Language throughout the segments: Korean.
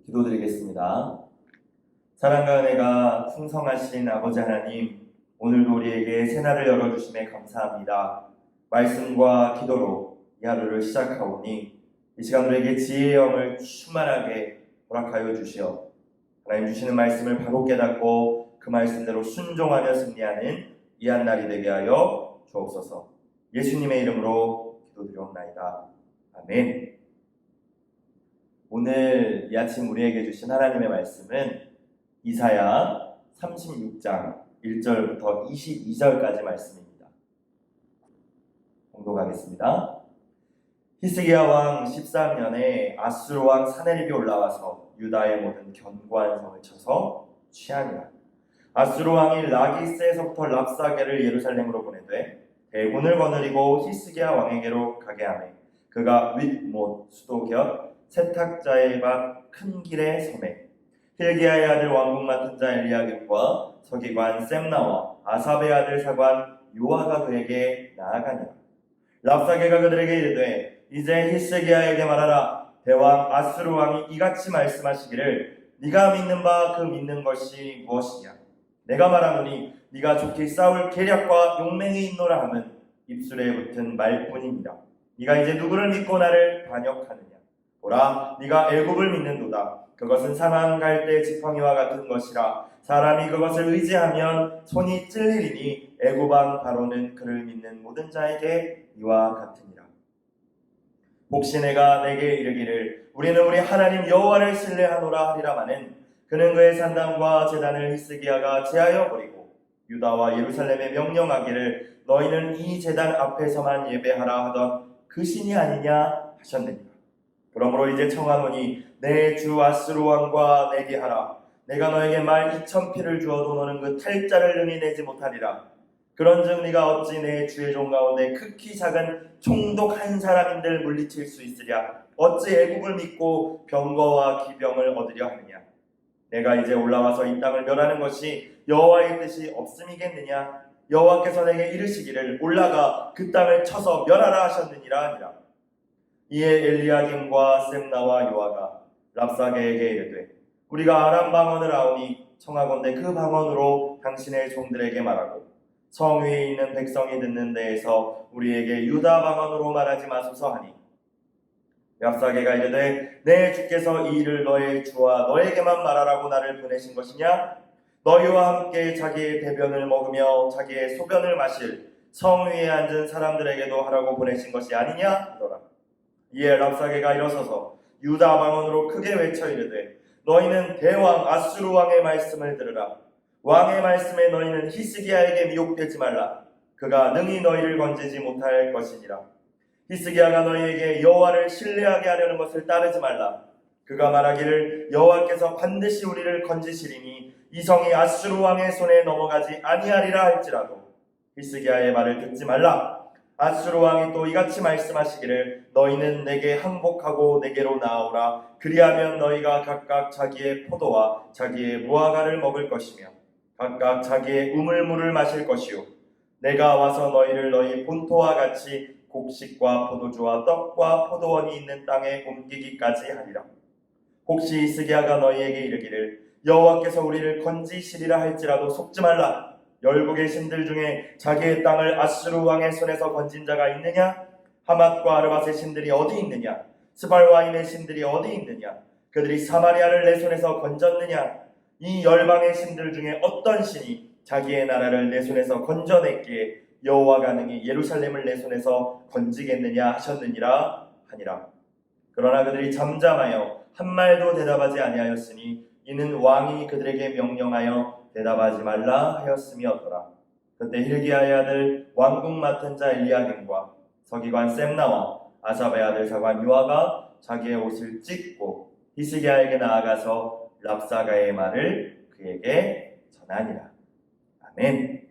기도드리겠습니다. 사랑과 은혜가 풍성하신 아버지 하나님, 오늘도 우리에게 새날을 열어주심에 감사합니다. 말씀과 기도로 이 하루를 시작하오니 이 시간 우리에게 지혜의 영을 충만하게 허락하여 주시어 하나님 주시는 말씀을 바로 깨닫고 그 말씀대로 순종하며 승리하는 이 한 날이 되게 하여 주옵소서. 예수님의 이름으로 기도드리옵나이다. 아멘. 오늘 이 아침 우리에게 주신 하나님의 말씀은 이사야 36장 1절부터 22절까지 말씀입니다. 공독하겠습니다. 히스기야 왕 13년에 아수르 왕 사네립이 올라와서 유다의 모든 견고한 성을 쳐서 취하니라. 아수르 왕이 라기스에서부터 랍사게를 예루살렘으로 보내되 대군을 거느리고 히스기야 왕에게로 가게 하매 그가 윗못 수도 곁 세탁자의 밭 큰 길의 섬에 hil기야의 아들 왕궁 맡은 자 엘리야김과 서기관 셈나와 아삽의 아들 사관 요아가 그에게 나아가니라. 랍사게가 그들에게 이르되 이제 히스기야에게 말하라. 대왕 아수르 왕이 이같이 말씀하시기를 네가 믿는 바 그 믿는 것이 무엇이냐. 내가 말하노니 네가 좋게 싸울 계략과 용맹이 있노라 하면 입술에 붙은 말뿐이니라. 네가 이제 누구를 믿고 나를 반역하느냐. 보라, 네가 애굽을 믿는도다. 그것은 상한 갈대 지팡이와 같은 것이라. 사람이 그것을 의지하면 손이 찔리리니 애굽 왕 바로는 그를 믿는 모든 자에게 이와 같으니라. 혹시 내가 내게 이르기를 우리는 우리 하나님 여호와를 신뢰하노라 하리라마는 그는 그의 산당과 제단을 히스기야가 제하여 버리고 유다와 예루살렘에 명령하기를 너희는 이 제단 앞에서만 예배하라 하던 그 신이 아니냐 하셨느니라. 그러므로 이제 청하노니 내 주 아수르 왕과 내게 하라. 내가 너에게 말 2,000피를 주어도 너는 그 탈자를 능히 내지 못하리라. 그런즉 네가 어찌 내 주의 종 가운데 극히 작은 총독 한 사람인들 물리칠 수 있으랴. 어찌 애국을 믿고 병거와 기병을 얻으려 하느냐. 내가 이제 올라와서 이 땅을 멸하는 것이 여호와의 뜻이 없음이겠느냐. 여호와께서 내게 이르시기를 올라가 그 땅을 쳐서 멸하라 하셨느니라 하니라. 이에 엘리야김과 셈나와 요아가 랍사게에게 이르되 우리가 아람 방언을 아오니 청하건대 그 방언으로 당신의 종들에게 말하고 성 위에 있는 백성이 듣는 데에서 우리에게 유다 방언으로 말하지 마소서 하니 랍사게가 이르되 내 주께서 이 일을 너의 주와 너에게만 말하라고 나를 보내신 것이냐. 너희와 함께 자기의 대변을 먹으며 자기의 소변을 마실 성 위에 앉은 사람들에게도 하라고 보내신 것이 아니냐 하더라. 이에 랍사게가 일어서서 유다 방언으로 크게 외쳐 이르되 너희는 대왕 아수르 왕의 말씀을 들으라. 왕의 말씀에 너희는 히스기야에게 미혹되지 말라. 그가 능히 너희를 건지지 못할 것이니라. 히스기야가 너희에게 여호와를 신뢰하게 하려는 것을 따르지 말라. 그가 말하기를 여호와께서 반드시 우리를 건지시리니 이 성이 아수르 왕의 손에 넘어가지 아니하리라 할지라도 히스기야의 말을 듣지 말라. 아수르 왕이 또 이같이 말씀하시기를 너희는 내게 항복하고 내게로 나아오라. 그리하면 너희가 각각 자기의 포도와 자기의 무화과를 먹을 것이며 각각 자기의 우물물을 마실 것이요 내가 와서 너희를 너희 본토와 같이 곡식과 포도주와 떡과 포도원이 있는 땅에 옮기기까지 하리라. 혹시 히스기야가 너희에게 이르기를 여호와께서 우리를 건지시리라 할지라도 속지 말라. 열국의 신들 중에 자기의 땅을 아수르 왕의 손에서 건진 자가 있느냐? 하맛과 아르밧의 신들이 어디 있느냐? 스발와임의 신들이 어디 있느냐? 그들이 사마리아를 내 손에서 건졌느냐? 이 열방의 신들 중에 어떤 신이 자기의 나라를 내 손에서 건져냈기에 여호와가 능히 예루살렘을 내 손에서 건지겠느냐 하셨느니라 하니라. 그러나 그들이 잠잠하여 한 말도 대답하지 아니하였으니 이는 왕이 그들에게 명령하여 대답하지 말라 하였음이었더라. 그때 hil기야의 아들 왕궁 맡은 자 엘리야김과 서기관 셈나와 아삽의 아들 사관 요아가 자기의 옷을 찢고 히스기야에게 나아가서 랍사가의 말을 그에게 전하니라. 아멘.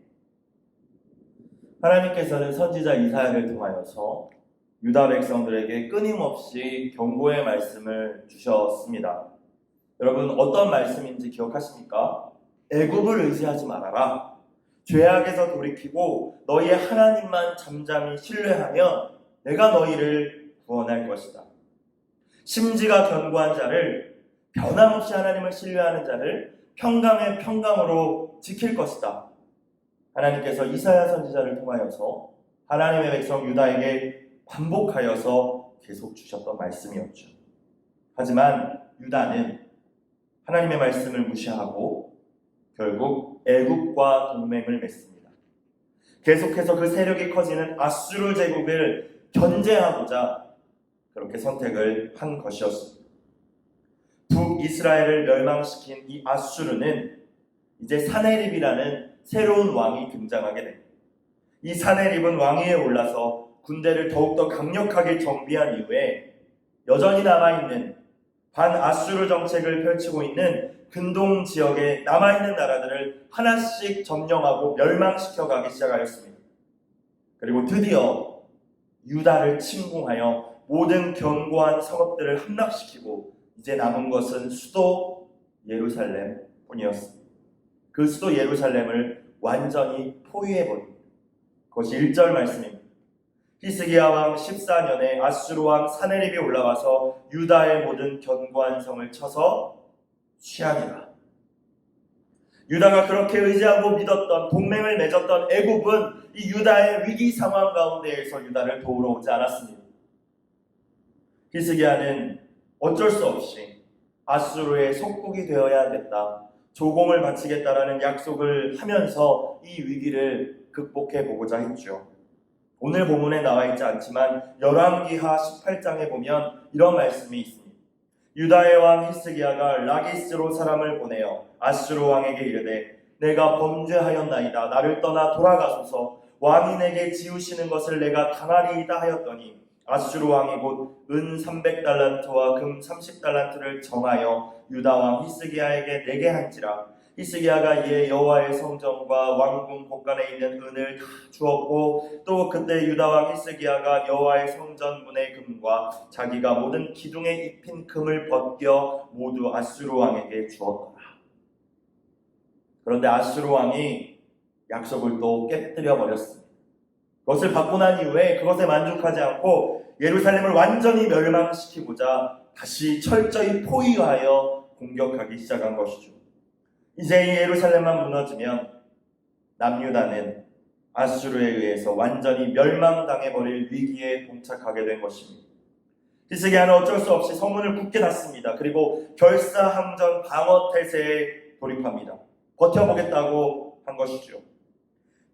하나님께서는 선지자 이사야를 통하여서 유다 백성들에게 끊임없이 경고의 말씀을 주셨습니다. 여러분 어떤 말씀인지 기억하십니까? 애굽을 의지하지 말아라. 죄악에서 돌이키고 너희의 하나님만 잠잠히 신뢰하면 내가 너희를 구원할 것이다. 심지가 견고한 자를 변함없이 하나님을 신뢰하는 자를 평강의 평강으로 지킬 것이다. 하나님께서 이사야 선지자를 통하여서 하나님의 백성 유다에게 반복하여서 계속 주셨던 말씀이었죠. 하지만 유다는 하나님의 말씀을 무시하고 결국 애굽과 동맹을 맺습니다. 계속해서 그 세력이 커지는 아수르 제국을 견제하고자 그렇게 선택을 한 것이었습니다. 북이스라엘을 멸망시킨 이 아수르는 이제 사네립이라는 새로운 왕이 등장하게 됩니다. 이 사네립은 왕위에 올라서 군대를 더욱더 강력하게 정비한 이후에 여전히 남아있는 반아수르 정책을 펼치고 있는 근동 지역에 남아있는 나라들을 하나씩 점령하고 멸망시켜가기 시작하였습니다. 그리고 드디어 유다를 침공하여 모든 견고한 성읍들을 함락시키고 이제 남은 것은 수도 예루살렘 뿐이었습니다. 그 수도 예루살렘을 완전히 포위해버립니다. 그것이 1절 말씀입니다. 히스기야 왕 14년에 아수르 왕 사네립이 올라와서 유다의 모든 견고한 성을 쳐서 취하니라. 유다가 그렇게 의지하고 믿었던 동맹을 맺었던 애굽은 이 유다의 위기 상황 가운데에서 유다를 도우러 오지 않았습니다. 히스기야는 어쩔 수 없이 아수르의 속국이 되어야겠다, 조공을 바치겠다라는 약속을 하면서 이 위기를 극복해 보고자 했죠. 오늘 본문에 나와 있지 않지만 열왕기하 18장에 보면 이런 말씀이 있습니다. 유다의 왕 히스기야가 라기스로 사람을 보내어 아수르 왕에게 이르되 내가 범죄하였나이다. 나를 떠나 돌아가소서. 왕이 내게 지우시는 것을 내가 당하리이다 하였더니 아수르 왕이 곧 은 300달란트와 금 30달란트를 정하여 유다 왕 히스기야에게 내게 한지라. 히스기야가 이에 여호와의 성전과 왕궁 곳간에 있는 은을 다 주었고 또 그때 유다 왕 히스기야가 여호와의 성전 문의 금과 자기가 모든 기둥에 입힌 금을 벗겨 모두 아수르 왕에게 주었더라. 그런데 아수르 왕이 약속을 또 깨뜨려 버렸습니다. 그것을 받고 난 이후에 그것에 만족하지 않고 예루살렘을 완전히 멸망시키고자 다시 철저히 포위하여 공격하기 시작한 것이죠. 이제 이 예루살렘만 무너지면 남유다는 아수르에 의해서 완전히 멸망당해버릴 위기에 봉착하게 된 것입니다. 히스기야는 어쩔 수 없이 성문을 굳게 닫습니다. 그리고 결사항전 방어 태세에 돌입합니다. 버텨보겠다고 한 것이죠.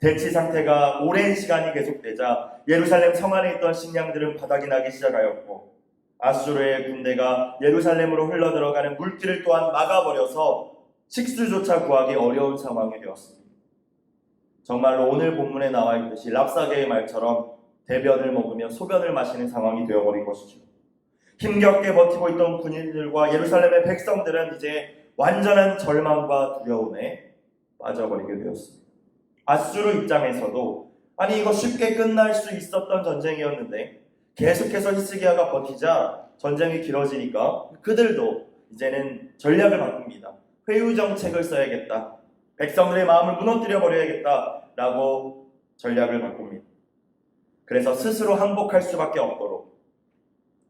대치 상태가 오랜 시간이 계속되자 예루살렘 성 안에 있던 식량들은 바닥이 나기 시작하였고 아수르의 군대가 예루살렘으로 흘러들어가는 물길을 또한 막아버려서 식수조차 구하기 어려운 상황이 되었습니다. 정말로 오늘 본문에 나와 있듯이 랍사게의 말처럼 대변을 먹으며 소변을 마시는 상황이 되어버린 것이죠. 힘겹게 버티고 있던 군인들과 예루살렘의 백성들은 이제 완전한 절망과 두려움에 빠져버리게 되었습니다. 아수르 입장에서도 아니 이거 쉽게 끝날 수 있었던 전쟁이었는데 계속해서 히스기야가 버티자 전쟁이 길어지니까 그들도 이제는 전략을 바꿉니다. 회유 정책을 써야겠다. 백성들의 마음을 무너뜨려 버려야겠다라고 전략을 바꿉니다. 그래서 스스로 항복할 수밖에 없도록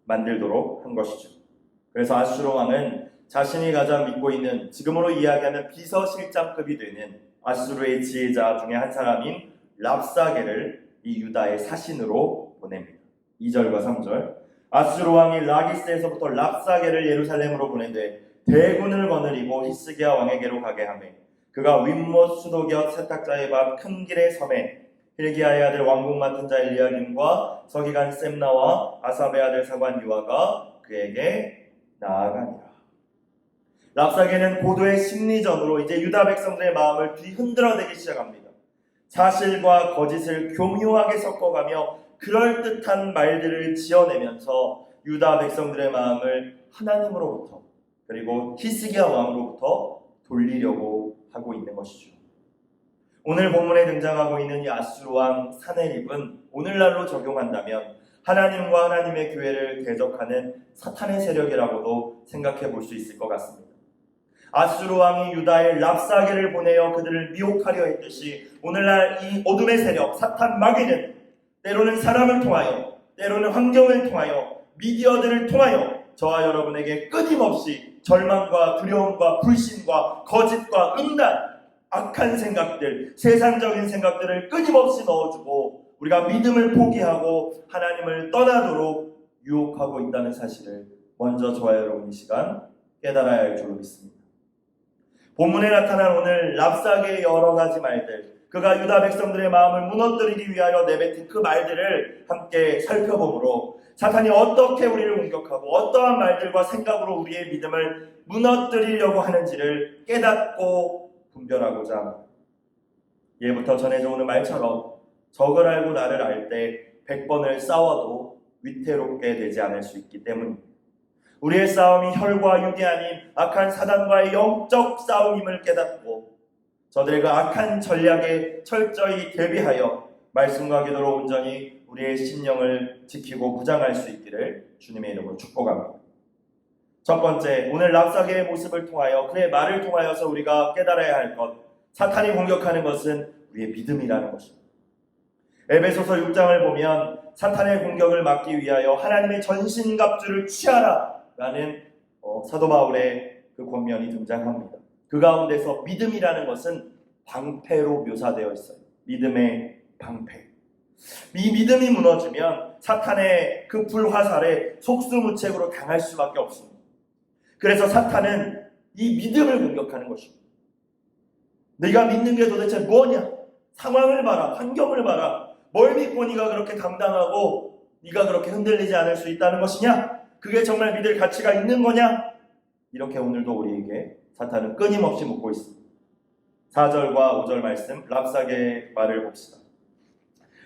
만들도록 한 것이죠. 그래서 아수르 왕은 자신이 가장 믿고 있는 지금으로 이야기하는 비서실장급이 되는 아수르의 지혜자 중에 한 사람인 랍사게를 이 유다의 사신으로 보냅니다. 2절과 3절 아수르 왕이 라기스에서부터 랍사게를 예루살렘으로 보낸데 대군을 거느리고 히스기야 왕에게로 가게 하매 그가 윗못 수도곁 세탁자의 밭 큰 길의 섬에 hil기야의 아들 왕궁 맡은 자 엘리야김과 서기관 셈나와 아삽의 아들 사관 유아가 그에게 나아가니라. 랍사게는 고도의 심리전으로 이제 유다 백성들의 마음을 뒤흔들어대기 시작합니다. 사실과 거짓을 교묘하게 섞어가며 그럴듯한 말들을 지어내면서 유다 백성들의 마음을 하나님으로부터 그리고 히스기야 왕으로부터 돌리려고 하고 있는 것이죠. 오늘 본문에 등장하고 있는 이 아수르 왕 사네립은 오늘날로 적용한다면 하나님과 하나님의 교회를 대적하는 사탄의 세력이라고도 생각해 볼 수 있을 것 같습니다. 아수르 왕이 유다에 랍사게를 보내어 그들을 미혹하려 했듯이 오늘날 이 어둠의 세력 사탄 마귀는 때로는 사람을 통하여 때로는 환경을 통하여 미디어들을 통하여 저와 여러분에게 끊임없이 절망과 두려움과 불신과 거짓과 음란, 악한 생각들, 세상적인 생각들을 끊임없이 넣어주고 우리가 믿음을 포기하고 하나님을 떠나도록 유혹하고 있다는 사실을 먼저 저와 여러분 이 시간 깨달아야 할 줄로 믿습니다. 본문에 나타난 오늘 랍사게의 여러 가지 말들, 그가 유다 백성들의 마음을 무너뜨리기 위하여 내뱉은 그 말들을 함께 살펴보므로 사탄이 어떻게 우리를 공격하고 어떠한 말들과 생각으로 우리의 믿음을 무너뜨리려고 하는지를 깨닫고 분별하고자 합니다. 예부터 전해져 오는 말처럼 적을 알고 나를 알 때 100번을 싸워도 위태롭게 되지 않을 수 있기 때문입니다. 우리의 싸움이 혈과 육이 아닌 악한 사단과의 영적 싸움임을 깨닫고 저들의 그 악한 전략에 철저히 대비하여 말씀과 기도로 온전히 우리의 심령을 지키고 부장할 수 있기를 주님의 이름으로 축복합니다. 첫 번째, 오늘 랍사게의 모습을 통하여 그의 말을 통하여서 우리가 깨달아야 할 것, 사탄이 공격하는 것은 우리의 믿음이라는 것입니다. 에베소서 6장을 보면 사탄의 공격을 막기 위하여 하나님의 전신갑주를 취하라 라는 사도 바울의 그 권면이 등장합니다. 그 가운데서 믿음이라는 것은 방패로 묘사되어 있어요. 믿음의 방패. 이 믿음이 무너지면 사탄의 그 불화살에 속수무책으로 당할 수밖에 없습니다. 그래서 사탄은 이 믿음을 공격하는 것입니다. 네가 믿는 게 도대체 뭐냐? 상황을 봐라, 환경을 봐라. 뭘 믿고 네가 그렇게 당당하고 네가 그렇게 흔들리지 않을 수 있다는 것이냐? 그게 정말 믿을 가치가 있는 거냐? 이렇게 오늘도 우리에게 사탄은 끊임없이 묻고 있습니다. 4절과 5절 말씀 랍사게의 말을 봅시다.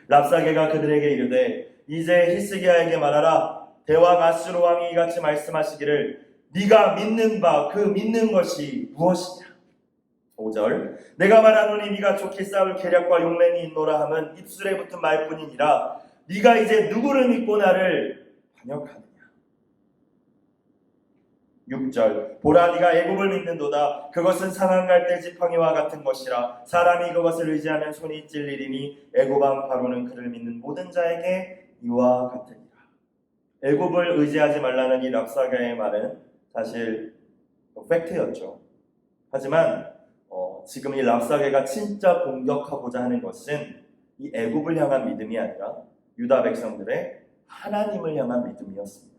랍사게가 그들에게 이르되 이제 히스기야에게 말하라. 대왕 아수르 왕이 이같이 말씀하시기를 네가 믿는 바 그 믿는 것이 무엇이냐? 5절 내가 말하노니 네가 좋게 싸울 계략과 용맹이 있노라 함은 입술에 붙은 말뿐이니라. 네가 이제 누구를 믿고 나를 반역하느냐? 6절 보라 네가 애굽을 믿는도다. 그것은 상한 갈대 지팡이와 같은 것이라. 사람이 그것을 의지하면 손이 찔리리니 애굽 왕 바로는 그를 믿는 모든 자에게 이와 같으니라. 애굽을 의지하지 말라는 이 랍사게의 말은 사실 팩트였죠. 하지만 지금 이 랍사게가 진짜 공격하고자 하는 것은 이 애굽을 향한 믿음이 아니라 유다 백성들의 하나님을 향한 믿음이었습니다.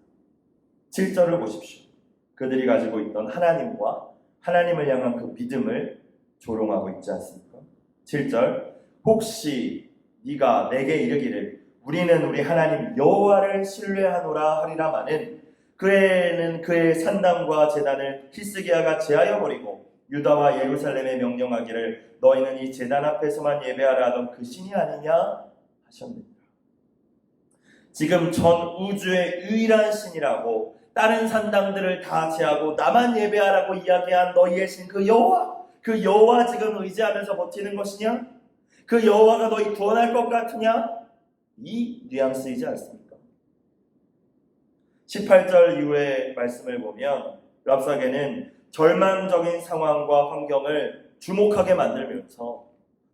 7절을 보십시오. 그들이 가지고 있던 하나님과 하나님을 향한 그 믿음을 조롱하고 있지 않습니까? 7절 혹시 네가 내게 이르기를 우리는 우리 하나님 여호와를 신뢰하노라 하리라마는 그에는 그의 산당과 제단을 히스기야가 제하여 버리고 유다와 예루살렘에 명령하기를 너희는 이 제단 앞에서만 예배하라 하던 그 신이 아니냐 하셨느니라. 지금 전 우주의 유일한 신이라고 다른 산당들을 다 제하고 나만 예배하라고 이야기한 너희의 신 그 여호와, 그 여호와 지금 의지하면서 버티는 것이냐? 그 여호와가 너희 구원할 것 같으냐? 이 뉘앙스이지 않습니까? 18절 이후의 말씀을 보면 랍사게는 절망적인 상황과 환경을 주목하게 만들면서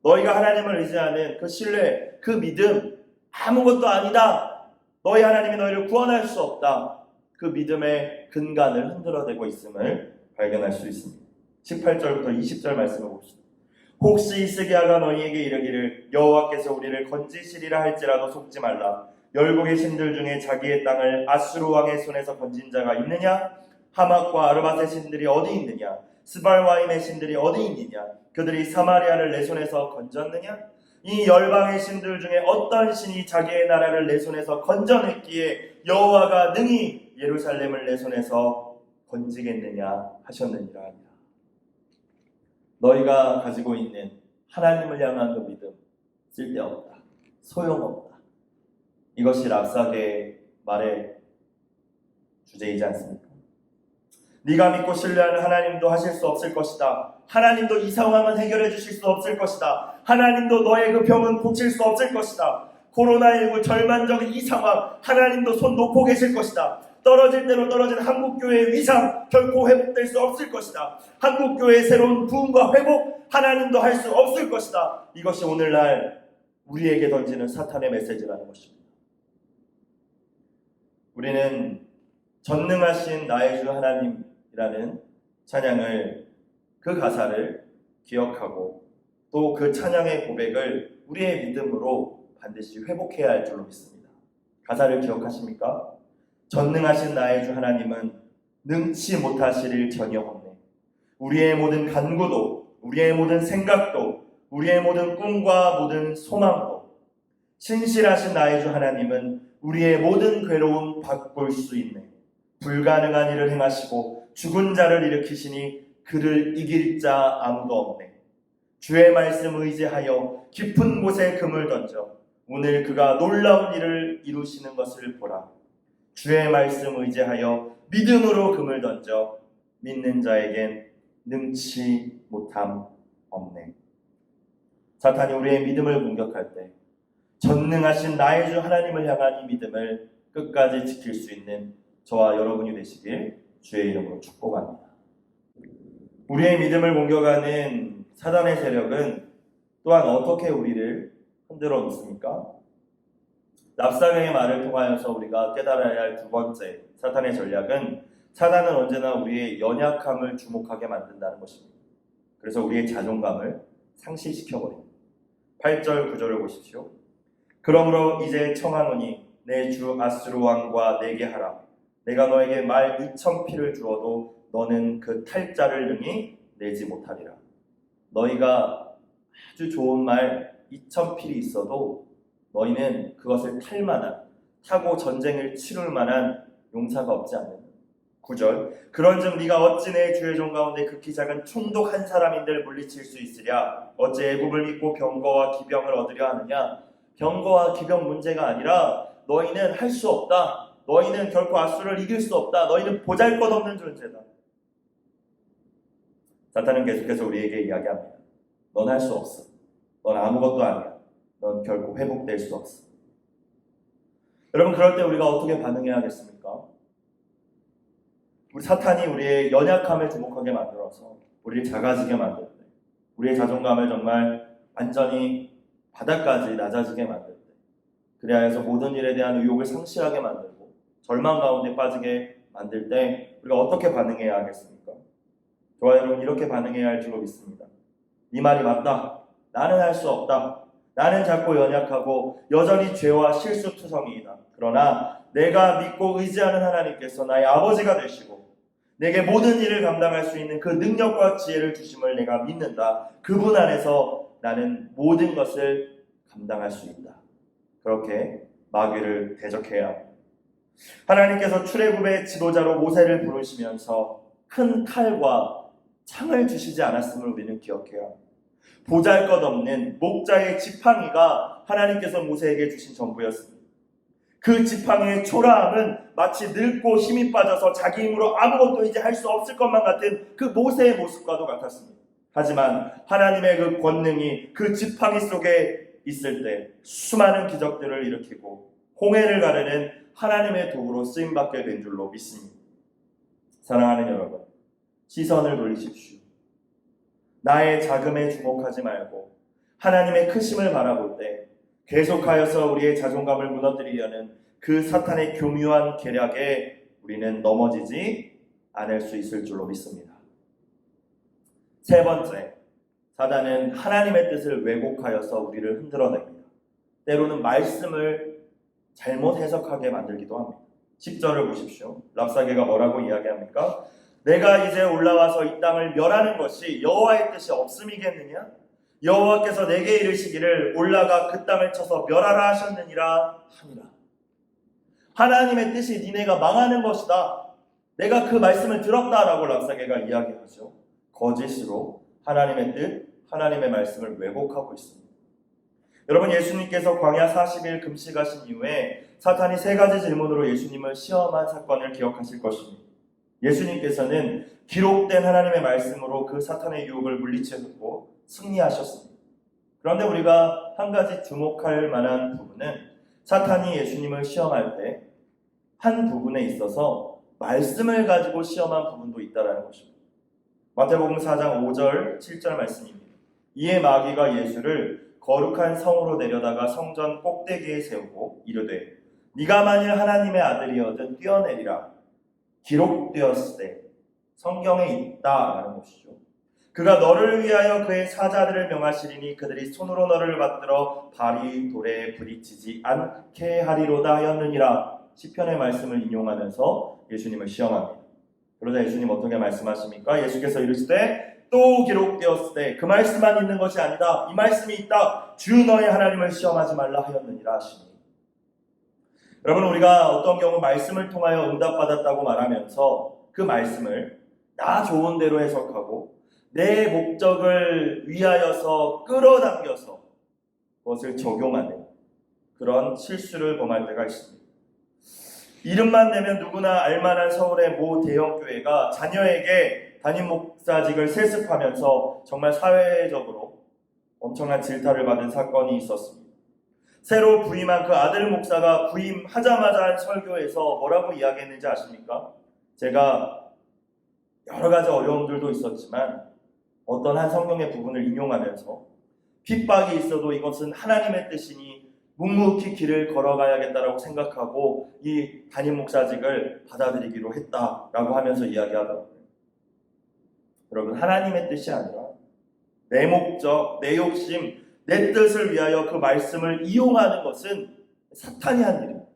너희가 하나님을 의지하는 그 신뢰, 그 믿음 아무것도 아니다. 너희 하나님이 너희를 구원할 수 없다. 그 믿음의 근간을 흔들어대고 있음을 발견할 수 있습니다. 18절부터 20절 말씀을 봅시다. 혹시 히스기야가 너희에게 이르기를 여호와께서 우리를 건지시리라 할지라도 속지 말라. 열국의 신들 중에 자기의 땅을 아수르 왕의 손에서 건진 자가 있느냐? 하맛과 아르밧의 신들이 어디 있느냐? 스발와임의 신들이 어디 있느냐? 그들이 사마리아를 내 손에서 건졌느냐? 이 열방의 신들 중에 어떤 신이 자기의 나라를 내 손에서 건져냈기에 여호와가 능히 예루살렘을 내 손에서 건지겠느냐 하셨느니라 하니라. 너희가 가지고 있는 하나님을 향한 그 믿음 쓸데없다. 소용없다. 이것이 랍사게의 말의 주제이지 않습니까? 네가 믿고 신뢰하는 하나님도 하실 수 없을 것이다. 하나님도 이 상황은 해결해 주실 수 없을 것이다. 하나님도 너의 그 병은 고칠 수 없을 것이다. 코로나19 절망적인 이 상황 하나님도 손 놓고 계실 것이다. 떨어질 대로 떨어진 한국교회의 위상 결코 회복될 수 없을 것이다. 한국교회의 새로운 부흥과 회복 하나님도 할 수 없을 것이다. 이것이 오늘날 우리에게 던지는 사탄의 메시지라는 것입니다. 우리는 전능하신 나의 주 하나님이라는 찬양을, 그 가사를 기억하고 또 그 찬양의 고백을 우리의 믿음으로 반드시 회복해야 할 줄로 믿습니다. 가사를 기억하십니까? 전능하신 나의 주 하나님은 능치 못하실 일 전혀 없네. 우리의 모든 간구도, 우리의 모든 생각도, 우리의 모든 꿈과 모든 소망도, 신실하신 나의 주 하나님은 우리의 모든 괴로움 바꿀 수 있네. 불가능한 일을 행하시고 죽은 자를 일으키시니 그를 이길 자 아무도 없네. 주의 말씀 의지하여 깊은 곳에 금을 던져 오늘 그가 놀라운 일을 이루시는 것을 보라. 주의 말씀 의지하여 믿음으로 금을 던져 믿는 자에겐 능치 못함 없네. 사탄이 우리의 믿음을 공격할 때 전능하신 나의 주 하나님을 향한 이 믿음을 끝까지 지킬 수 있는 저와 여러분이 되시길 주의 이름으로 축복합니다. 우리의 믿음을 공격하는 사단의 세력은 또한 어떻게 우리를 흔들어 놓습니까? 납사경의 말을 통하여서 우리가 깨달아야 할 두 번째 사탄의 전략은, 사단은 언제나 우리의 연약함을 주목하게 만든다는 것입니다. 그래서 우리의 자존감을 상실시켜버립니다. 8절 9절을 보십시오. 그러므로 이제 청하노니 내 주 아수르 왕과 내게 하라. 내가 너에게 말 2,000필을 주어도 너는 그 탈자를 능히 내지 못하리라. 너희가 아주 좋은 말 2,000필이 있어도 너희는 그것을 탈 만한, 타고 전쟁을 치룰 만한 용사가 없지 않느냐. 9절. 그런즉 네가 어찌 내 주의 종 가운데 극히 작은 총독 한 사람인들 물리칠 수 있으랴. 어찌 애굽을 믿고 병거와 기병을 얻으려 하느냐. 병거와 기병 문제가 아니라 너희는 할 수 없다. 너희는 결코 아수르를 이길 수 없다. 너희는 보잘것없는 존재다. 사탄은 계속해서 우리에게 이야기합니다. 넌 할 수 없어. 넌 아무것도 아니야. 넌 결코 회복될 수 없어. 여러분, 그럴 때 우리가 어떻게 반응해야겠습니까? 우리 사탄이 우리의 연약함을 주목하게 만들어서 우리를 작아지게 만들 때, 우리의 자존감을 정말 완전히 바닥까지 낮아지게 만들 때, 그래야 해서 모든 일에 대한 의욕을 상실하게 만들고 절망 가운데 빠지게 만들 때 우리가 어떻게 반응해야 하겠습니까? 저와 여러분, 이렇게 반응해야 할 줄로 믿습니다. 이 말이 맞다. 나는 할 수 없다. 나는 작고 연약하고 여전히 죄와 실수투성이이다. 그러나 내가 믿고 의지하는 하나님께서 나의 아버지가 되시고 내게 모든 일을 감당할 수 있는 그 능력과 지혜를 주심을 내가 믿는다. 그분 안에서 나는 모든 것을 감당할 수 있다. 그렇게 마귀를 대적해야 합니다. 하나님께서 출애굽의 지도자로 모세를 부르시면서 큰 칼과 창을 주시지 않았음을 우리는 기억해야 합니다. 보잘것없는 목자의 지팡이가 하나님께서 모세에게 주신 전부였습니다. 그 지팡이의 초라함은 마치 늙고 힘이 빠져서 자기 힘으로 아무것도 이제 할 수 없을 것만 같은 그 모세의 모습과도 같았습니다. 하지만 하나님의 그 권능이 그 지팡이 속에 있을 때 수많은 기적들을 일으키고 홍해를 가르는 하나님의 도구로 쓰임받게 된 줄로 믿습니다. 사랑하는 여러분, 시선을 돌리십시오. 나의 작음에 주목하지 말고 하나님의 크심을 바라볼 때 계속하여서 우리의 자존감을 무너뜨리려는 그 사탄의 교묘한 계략에 우리는 넘어지지 않을 수 있을 줄로 믿습니다. 세 번째, 사단은 하나님의 뜻을 왜곡하여서 우리를 흔들어냅니다. 때로는 말씀을 잘못 해석하게 만들기도 합니다. 10절을 보십시오. 랍사게가 뭐라고 이야기합니까? 내가 이제 올라와서 이 땅을 멸하는 것이 여호와의 뜻이 없음이겠느냐? 여호와께서 내게 이르시기를 올라가 그 땅을 쳐서 멸하라 하셨느니라 하니라. 하나님의 뜻이 니네가 망하는 것이다. 내가 그 말씀을 들었다라고 랍사게가 이야기하죠. 거짓으로 하나님의 뜻, 하나님의 말씀을 왜곡하고 있습니다. 여러분, 예수님께서 광야 40일 금식하신 이후에 사탄이 세 가지 질문으로 예수님을 시험한 사건을 기억하실 것입니다. 예수님께서는 기록된 하나님의 말씀으로 그 사탄의 유혹을 물리치셨고 승리하셨습니다. 그런데 우리가 한 가지 주목할 만한 부분은 사탄이 예수님을 시험할 때 한 부분에 있어서 말씀을 가지고 시험한 부분도 있다는 것입니다. 마태복음 4장 5절 7절 말씀입니다. 이에 마귀가 예수를 거룩한 성으로 내려다가 성전 꼭대기에 세우고 이르되 네가 만일 하나님의 아들이어든 뛰어내리라. 기록되었을 때 성경에 있다라는 것이죠. 그가 너를 위하여 그의 사자들을 명하시리니 그들이 손으로 너를 받들어 발이 돌에 부딪히지 않게 하리로다 하였느니라. 시편의 말씀을 인용하면서 예수님을 시험합니다. 그러자 예수님 어떻게 말씀하십니까? 예수께서 이르시되 또 기록되었을 때 그 말씀만 있는 것이 아니다. 이 말씀이 있다. 주 너의 하나님을 시험하지 말라 하였느니라 하시니. 여러분, 우리가 어떤 경우 말씀을 통하여 응답받았다고 말하면서 그 말씀을 나 좋은 대로 해석하고 내 목적을 위하여서 끌어당겨서 그것을 적용하는 그런 실수를 범할 때가 있습니다. 이름만 내면 누구나 알만한 서울의 모 대형교회가 자녀에게 담임 목사직을 세습하면서 정말 사회적으로 엄청난 질타를 받은 사건이 있었습니다. 새로 부임한 그 아들 목사가 부임하자마자 한 설교에서 뭐라고 이야기했는지 아십니까? 제가 여러 가지 어려움들도 있었지만 어떤 한 성경의 부분을 인용하면서 핍박이 있어도 이것은 하나님의 뜻이니 묵묵히 길을 걸어가야겠다라고 생각하고 이 담임 목사직을 받아들이기로 했다라고 하면서 이야기하더라고요. 여러분, 하나님의 뜻이 아니라 내 목적, 내 욕심, 내 뜻을 위하여 그 말씀을 이용하는 것은 사탄이 한 일입니다.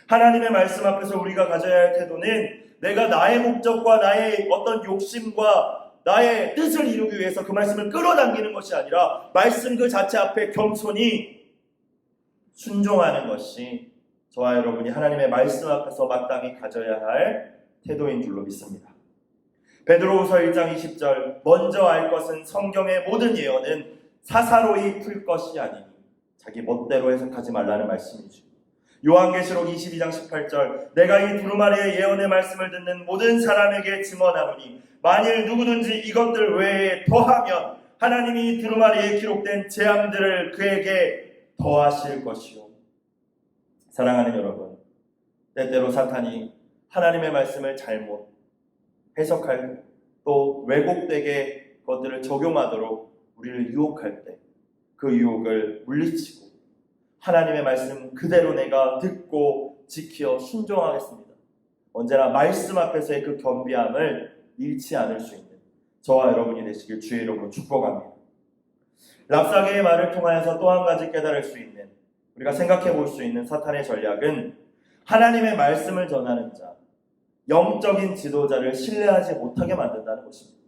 하나님의 말씀 앞에서 우리가 가져야 할 태도는 내가 나의 목적과 나의 어떤 욕심과 나의 뜻을 이루기 위해서 그 말씀을 끌어당기는 것이 아니라 말씀 그 자체 앞에 겸손히 순종하는 것이 저와 여러분이 하나님의 말씀 앞에서 마땅히 가져야 할 태도인 줄로 믿습니다. 베드로후서 1장 20절 먼저 알 것은 성경의 모든 예언은 사사로이 풀 것이 아니니 자기 멋대로 해석하지 말라는 말씀이죠. 요한계시록 22장 18절 내가 이 두루마리의 예언의 말씀을 듣는 모든 사람에게 증언하노니 만일 누구든지 이것들 외에 더하면 하나님이 두루마리에 기록된 재앙들을 그에게 더하실 것이요. 사랑하는 여러분, 때때로 사탄이 하나님의 말씀을 잘못 해석할 또 왜곡되게 그것들을 적용하도록 우리를 유혹할 때 그 유혹을 물리치고 하나님의 말씀 그대로 내가 듣고 지켜 순종하겠습니다. 언제나 말씀 앞에서의 그 겸비함을 잃지 않을 수 있는 저와 여러분이 되시길 주의 이름으로 축복합니다. 랍사게의 말을 통하여서 또 한 가지 깨달을 수 있는, 우리가 생각해 볼 수 있는 사탄의 전략은 하나님의 말씀을 전하는 자, 영적인 지도자를 신뢰하지 못하게 만든다는 것입니다.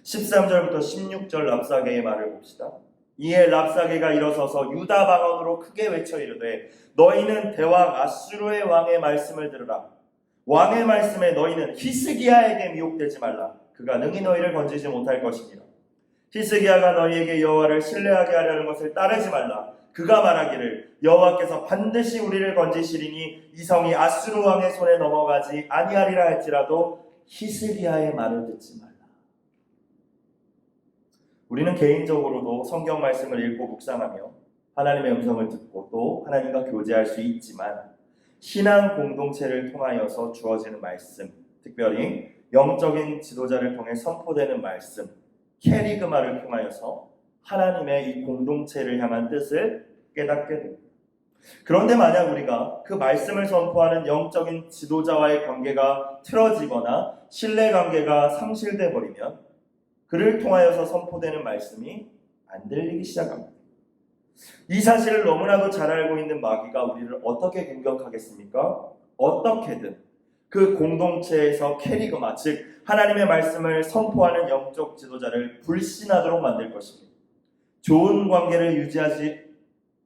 13절부터 16절 랍사게의 말을 봅시다. 이에 랍사게가 일어서서 유다 방언으로 크게 외쳐 이르되 너희는 대왕 아수르의 왕의 말씀을 들으라. 왕의 말씀에 너희는 히스기야에게 미혹되지 말라. 그가 능히 너희를 건지지 못할 것이니라. 히스기야가 너희에게 여호와를 신뢰하게 하려는 것을 따르지 말라. 그가 말하기를 여호와께서 반드시 우리를 건지시리니 이 성이 아수르 왕의 손에 넘어가지 아니하리라 할지라도 히스기야의 말을 듣지 말라. 우리는 개인적으로도 성경 말씀을 읽고 묵상하며 하나님의 음성을 듣고 또 하나님과 교제할 수 있지만 신앙 공동체를 통하여서 주어지는 말씀, 특별히 영적인 지도자를 통해 선포되는 말씀, 캐리그마를 통하여서 하나님의 이 공동체를 향한 뜻을 깨닫게 됩니다. 그런데 만약 우리가 그 말씀을 선포하는 영적인 지도자와의 관계가 틀어지거나 신뢰관계가 상실돼 버리면 그를 통하여서 선포되는 말씀이 안 들리기 시작합니다. 이 사실을 너무나도 잘 알고 있는 마귀가 우리를 어떻게 공격하겠습니까? 어떻게든 그 공동체에서 캐리그마, 즉 하나님의 말씀을 선포하는 영적 지도자를 불신하도록 만들 것입니다. 좋은 관계를 유지하지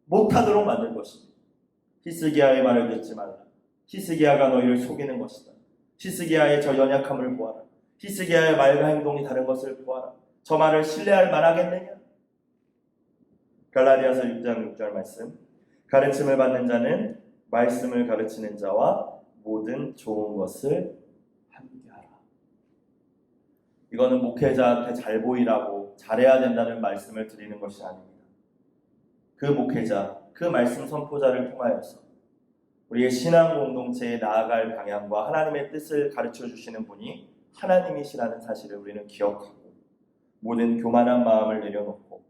못하도록 만들 것입니다. 히스기야의 말을 듣지 말라. 히스기야가 너희를 속이는 것이다. 히스기야의 저 연약함을 보아라. 히스기야의 말과 행동이 다른 것을 보아라. 저 말을 신뢰할 만하겠느냐? 갈라디아서 6장 6절 말씀. 가르침을 받는 자는 말씀을 가르치는 자와 모든 좋은 것을 함께하라. 이거는 목회자한테 잘 보이라고 잘해야 된다는 말씀을 드리는 것이 아닙니다. 그 목회자, 그 말씀 선포자를 통하여서 우리의 신앙 공동체에 나아갈 방향과 하나님의 뜻을 가르쳐 주시는 분이 하나님이시라는 사실을 우리는 기억하고 모든 교만한 마음을 내려놓고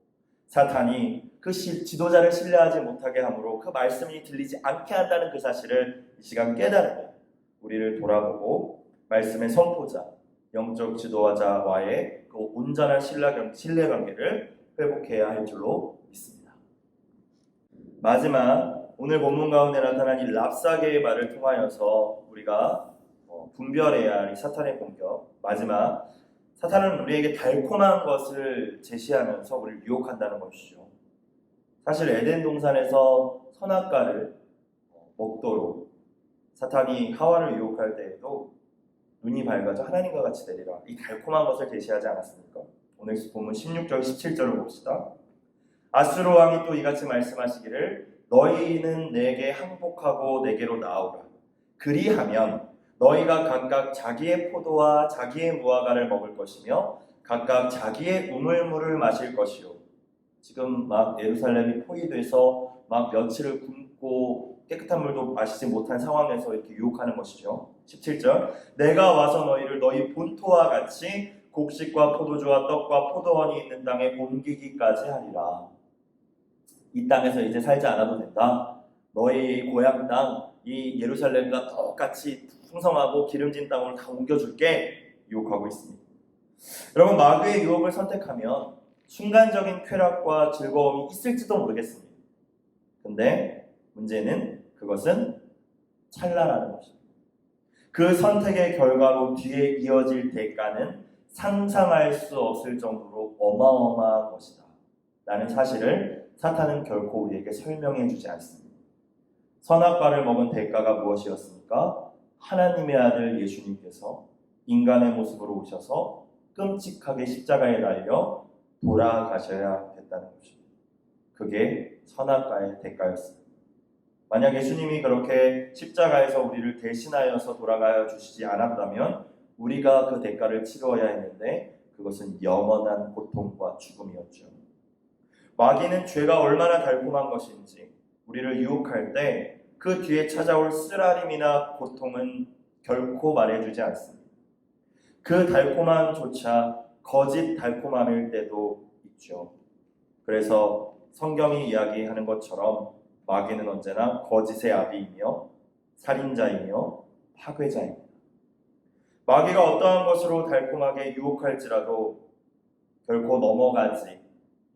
사탄이 그 지도자를 신뢰하지 못하게 함으로 그 말씀이 들리지 않게 한다는 그 사실을 이 시간 깨달으며 우리를 돌아보고 말씀의 선포자, 영적 지도자와의 그 온전한 신뢰 관계를 회복해야 할 줄로 믿습니다. 마지막 오늘 본문 가운데 나타난 이 랍사게의 말을 통하여서 우리가 분별해야 할 이 사탄의 공격. 마지막, 사탄은 우리에게 달콤한 것을 제시하면서 우리를 유혹한다는 것이죠. 사실 에덴 동산에서 선악과를 먹도록 사탄이 하와를 유혹할 때에도 눈이 밝아져 하나님과 같이 되리라, 이 달콤한 것을 제시하지 않았습니까? 오늘 본문 16절 17절을 봅시다. 아수르 왕이 또 이같이 말씀하시기를 너희는 내게 항복하고 내게로 나오라. 그리하면 너희가 각각 자기의 포도와 자기의 무화과를 먹을 것이며 각각 자기의 우물물을 마실 것이요. 지금 막 예루살렘이 포위돼서 막 며칠을 굶고 깨끗한 물도 마시지 못한 상황에서 이렇게 유혹하는 것이죠. 17절, 내가 와서 너희를 너희 본토와 같이 곡식과 포도주와 떡과 포도원이 있는 땅에 옮기기까지 하리라. 이 땅에서 이제 살지 않아도 된다. 너희 고향 땅, 이 예루살렘과 똑같이 풍성하고 기름진 땅으로 다 옮겨줄게, 유혹하고 있습니다. 여러분, 마귀의 유혹을 선택하면 순간적인 쾌락과 즐거움이 있을지도 모르겠습니다. 근데 문제는 그것은 찰나라는 것입니다. 그 선택의 결과로 뒤에 이어질 대가는 상상할 수 없을 정도로 어마어마한 것이다 라는 사실을 사탄은 결코 우리에게 설명해 주지 않습니다. 선악과를 먹은 대가가 무엇이었습니까? 하나님의 아들 예수님께서 인간의 모습으로 오셔서 끔찍하게 십자가에 달려 돌아가셔야 됐다는 것입니다. 그게 선악과의 대가였습니다. 만약 예수님이 그렇게 십자가에서 우리를 대신하여서 돌아가 주시지 않았다면 우리가 그 대가를 치러야 했는데 그것은 영원한 고통과 죽음이었죠. 마귀는 죄가 얼마나 달콤한 것인지 우리를 유혹할 때 그 뒤에 찾아올 쓰라림이나 고통은 결코 말해주지 않습니다. 그 달콤함조차 거짓 달콤함일 때도 있죠. 그래서 성경이 이야기하는 것처럼 마귀는 언제나 거짓의 아비이며 살인자이며 파괴자입니다. 마귀가 어떠한 것으로 달콤하게 유혹할지라도 결코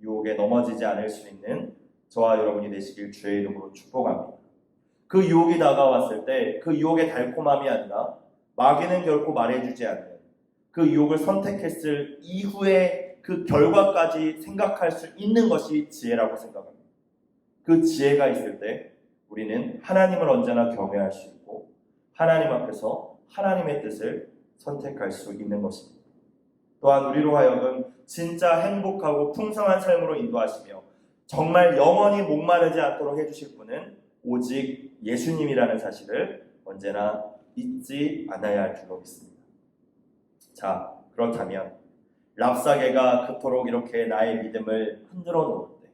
유혹에 넘어지지 않을 수 있는 저와 여러분이 되시길 주의 이름으로 축복합니다. 그 유혹이 다가왔을 때 그 유혹의 달콤함이 아니라 마귀는 결코 말해주지 않는 그 유혹을 선택했을 이후에 그 결과까지 생각할 수 있는 것이 지혜라고 생각합니다. 그 지혜가 있을 때 우리는 하나님을 언제나 경외할 수 있고 하나님 앞에서 하나님의 뜻을 선택할 수 있는 것입니다. 또한 우리로 하여금 진짜 행복하고 풍성한 삶으로 인도하시며 정말 영원히 목마르지 않도록 해주실 분은 오직 예수님이라는 사실을 언제나 잊지 않아야 할 줄로 믿습니다. 자, 그렇다면 랍사게가 그토록 이렇게 나의 믿음을 흔들어 놓을 때,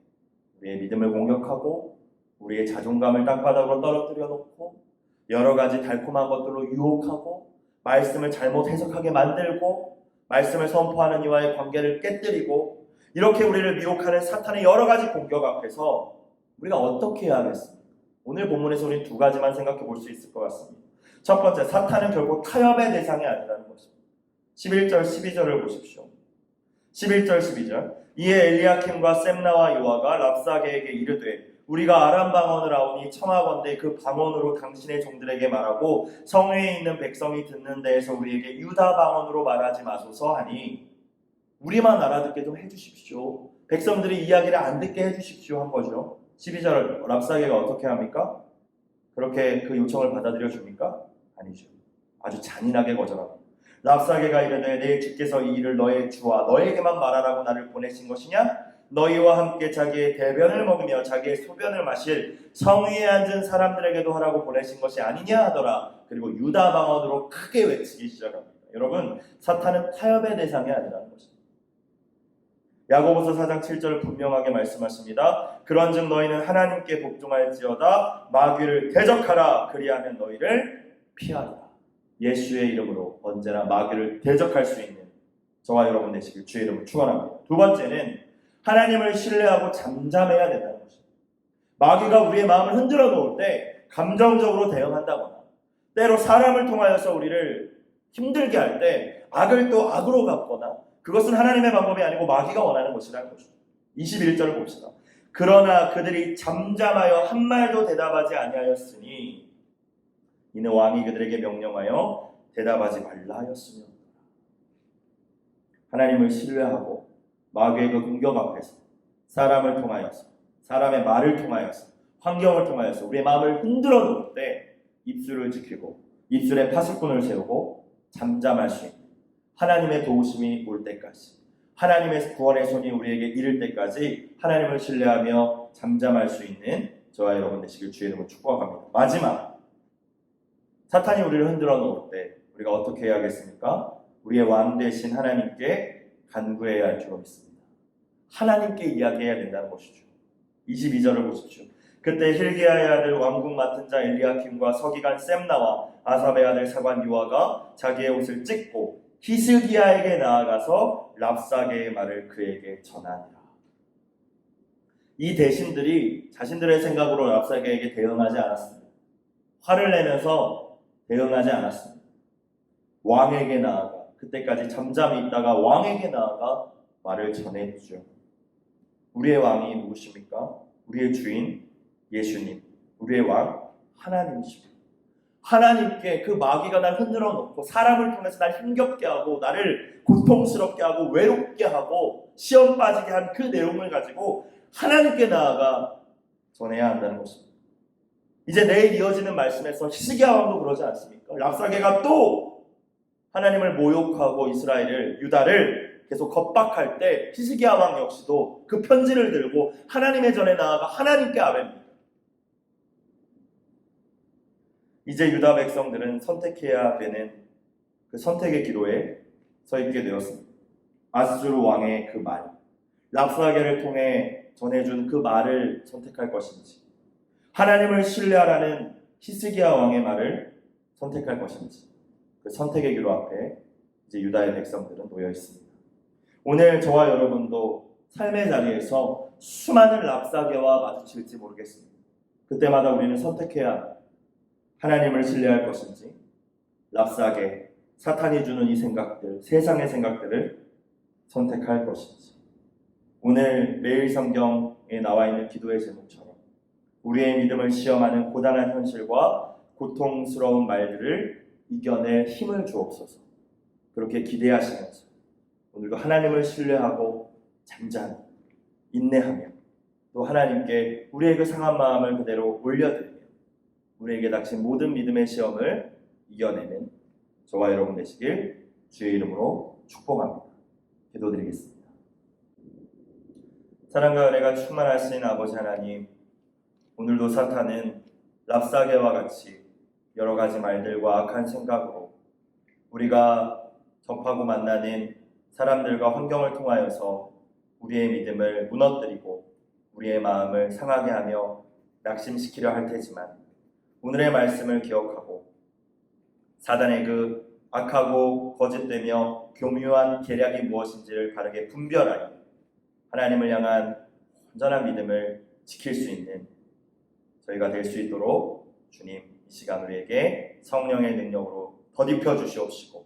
우리의 믿음을 공격하고 우리의 자존감을 땅바닥으로 떨어뜨려 놓고 여러 가지 달콤한 것들로 유혹하고 말씀을 잘못 해석하게 만들고 말씀을 선포하는 이와의 관계를 깨뜨리고 이렇게 우리를 미혹하는 사탄의 여러 가지 공격 앞에서 우리가 어떻게 해야 하겠습니까? 오늘 본문에서 우리는 두 가지만 생각해 볼 수 있을 것 같습니다. 첫 번째, 사탄은 결국 타협의 대상이 아니라는 것입니다. 11절 12절을 보십시오. 11절 12절, 이에 엘리야킴과 셈나와 요아가 랍사게에게 이르되 우리가 아람 방언을 아오니 청하건대 그 방언으로 당신의 종들에게 말하고 성회에 있는 백성이 듣는 데에서 우리에게 유다 방언으로 말하지 마소서 하니, 우리만 알아듣게 좀 해주십시오. 백성들이 이야기를 안 듣게 해주십시오 한 거죠. 12절 랍사게가 어떻게 합니까? 그렇게 그 요청을 받아들여 줍니까? 아니죠. 아주 잔인하게 거절합니다. 랍사게가 이르되 내 주께서 이 일을 너의 주와 너에게만 말하라고 나를 보내신 것이냐? 너희와 함께 자기의 대변을 먹으며 자기의 소변을 마실 성위에 앉은 사람들에게도 하라고 보내신 것이 아니냐 하더라. 그리고 유다 방언으로 크게 외치기 시작합니다. 여러분, 사탄은 타협의 대상이 아니라는 것입니다. 야고보서 4장 7절 분명하게 말씀하십니다. 그런즉 너희는 하나님께 복종할지어다 마귀를 대적하라. 그리하면 너희를 피하리라. 예수의 이름으로 언제나 마귀를 대적할 수 있는 저와 여러분 되시길 주의 이름으로 축원합니다. 두 번째는 하나님을 신뢰하고 잠잠해야 된다는 것입니다. 마귀가 우리의 마음을 흔들어 놓을 때 감정적으로 대응한다거나 때로 사람을 통하여서 우리를 힘들게 할 때 악을 또 악으로 갚거나 그것은 하나님의 방법이 아니고 마귀가 원하는 것이라는 것입니다. 21절을 봅시다. 그러나 그들이 잠잠하여 한 말도 대답하지 아니하였으니 이는 왕이 그들에게 명령하여 대답하지 말라 하였으며 하나님을 신뢰하고 마귀의 그 공격 앞에서 사람을 통하여서 사람의 말을 통하여서 환경을 통하여서 우리의 마음을 흔들어 놓을 때 입술을 지키고 입술에 파수꾼을 세우고 잠잠할 수 있는 하나님의 도우심이 올 때까지 하나님의 구원의 손이 우리에게 이를 때까지 하나님을 신뢰하며 잠잠할 수 있는 저와 여러분 되시길 주의 이름으로 축복합니다. 마지막, 사탄이 우리를 흔들어 놓을 때 우리가 어떻게 해야겠습니까? 우리의 왕 되신 하나님께 간구해야 할 줄로 믿습니다. 하나님께 이야기해야 된다는 것이죠. 22절을 보십시오. 그때 힐기야의 아들 왕궁 맡은 자 엘리야킴과 서기관 셈나와 아삽의 아들 사관 요아가 자기의 옷을 찢고 히스기야에게 나아가서 랍사게의 말을 그에게 전하니라. 이 대신들이 자신들의 생각으로 랍사게에게 대응하지 않았습니다. 화를 내면서 대응하지 않았습니다. 왕에게 나아가 그때까지 잠잠히 있다가 왕에게 나아가 말을 전했죠. 우리의 왕이 누구십니까? 우리의 주인 예수님, 우리의 왕 하나님이십니다. 하나님께 그 마귀가 날 흔들어 놓고 사람을 통해서 날 힘겹게 하고 나를 고통스럽게 하고 외롭게 하고 시험 빠지게 한 그 내용을 가지고 하나님께 나아가 전해야 한다는 것입니다. 이제 내일 이어지는 말씀에서 히스기야 왕도 그러지 않습니까? 랍사게가 또 하나님을 모욕하고 이스라엘을 유다를 계속 겁박할 때 히스기야 왕 역시도 그 편지를 들고 하나님의 전에 나아가 하나님께 아뢰입니다. 이제 유다 백성들은 선택해야 되는 그 선택의 기로에 서 있게 되었습니다. 아수르 왕의 그 말, 랍사게를 통해 전해준 그 말을 선택할 것인지, 하나님을 신뢰하라는 히스기야 왕의 말을 선택할 것인지, 그 선택의 기로 앞에 이제 유다의 백성들은 놓여 있습니다. 오늘 저와 여러분도 삶의 자리에서 수많은 랍사게와 마주칠지 모르겠습니다. 그때마다 우리는 선택해야 합니다. 하나님을 신뢰할 것인지 랍사게, 사탄이 주는 이 생각들, 세상의 생각들을 선택할 것인지. 오늘 매일 성경에 나와 있는 기도의 제목처럼 우리의 믿음을 시험하는 고단한 현실과 고통스러운 말들을 이겨낼 힘을 주옵소서. 그렇게 기대하시면서 오늘도 하나님을 신뢰하고 잠잠히 인내하며 또 하나님께 우리의 그 상한 마음을 그대로 올려드리며 우리에게 닥친 모든 믿음의 시험을 이겨내는 저와 여러분 되시길 주의 이름으로 축복합니다. 기도드리겠습니다. 사랑과 은혜가 충만하신 아버지 하나님, 오늘도 사탄은 랍사게와 같이 여러 가지 말들과 악한 생각으로 우리가 접하고 만나는 사람들과 환경을 통하여서 우리의 믿음을 무너뜨리고 우리의 마음을 상하게 하며 낙심시키려 할 테지만 오늘의 말씀을 기억하고 사단의 그 악하고 거짓되며 교묘한 계략이 무엇인지를 바르게 분별하여 하나님을 향한 온전한 믿음을 지킬 수 있는 저희가 될 수 있도록 주님 이 시간 우리에게 성령의 능력으로 덧입혀 주시옵시고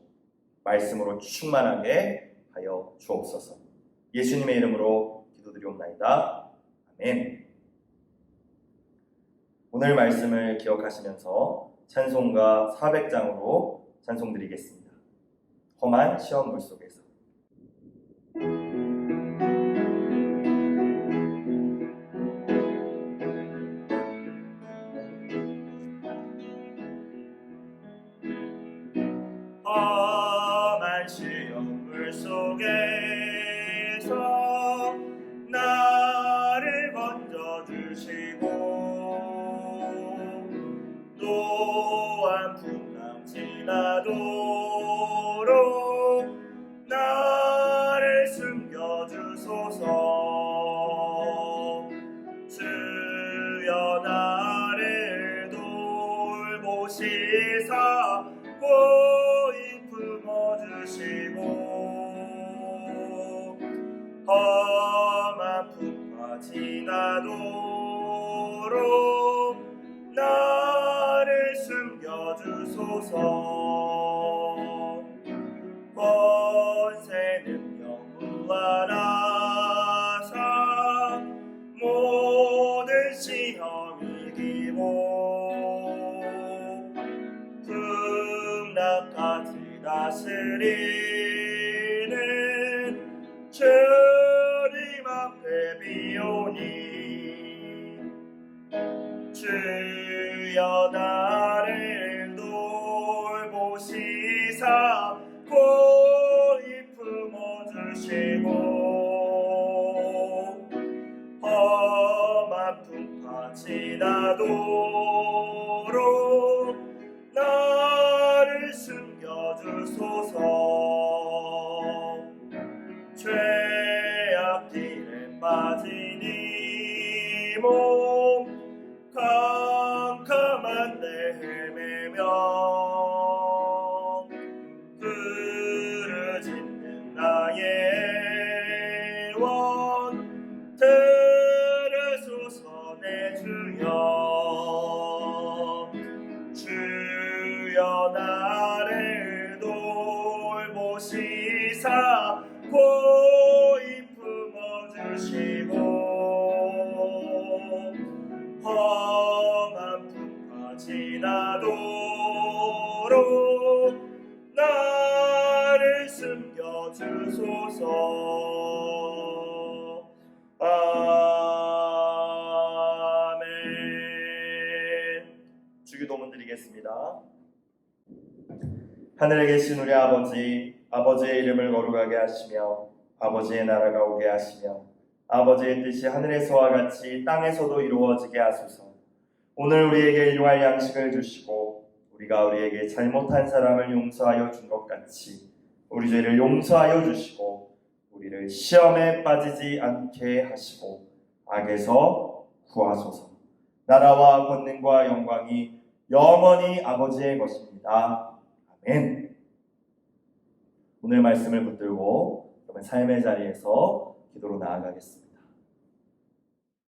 말씀으로 충만하게 하여 주옵소서. 예수님의 이름으로 기도드리옵나이다. 아멘. 오늘 말씀을 기억하시면서 찬송가 400장으로 찬송드리겠습니다. 험한 시험물 속에서. 험한 시험물 속에서 나를 건져주시고 또한 풍랑 지나도록 나를 숨겨주소서. 주여 나를 돌보시사 고이 품어주시고 험한 지나도록 나를 숨겨주소서. 권세 능력 무한하사 모든 시험 이기고 풍랑까지 다스리는 주님 앞에 비오니 주여 나를 돌보시사 고이 품어주시고 험한 풍파 지나도록 나를 숨겨주소서. 죄악길에 빠진 이 몸 캄캄한 데 헤매며 부르짖는 나의 원 들으소서. 내 주여 주여 나를 돌보시사 고이 품어주시고 험한 풍파 지나도록 나를 숨겨주소서. 아멘. 주기도문 드리겠습니다. 하늘에 계신 우리 아버지, 아버지의 이름을 거룩하게 하시며 아버지의 나라가 오게 하시며 아버지의 뜻이 하늘에서와 같이 땅에서도 이루어지게 하소서. 오늘 우리에게 일용할 양식을 주시고 우리가 우리에게 잘못한 사람을 용서하여 준 것 같이 우리 죄를 용서하여 주시고 우리를 시험에 빠지지 않게 하시고 악에서 구하소서. 나라와 권능과 영광이 영원히 아버지의 것입니다. 아멘. 오늘 말씀을 붙들고 그러면 삶의 자리에서 기도로 나아가겠습니다.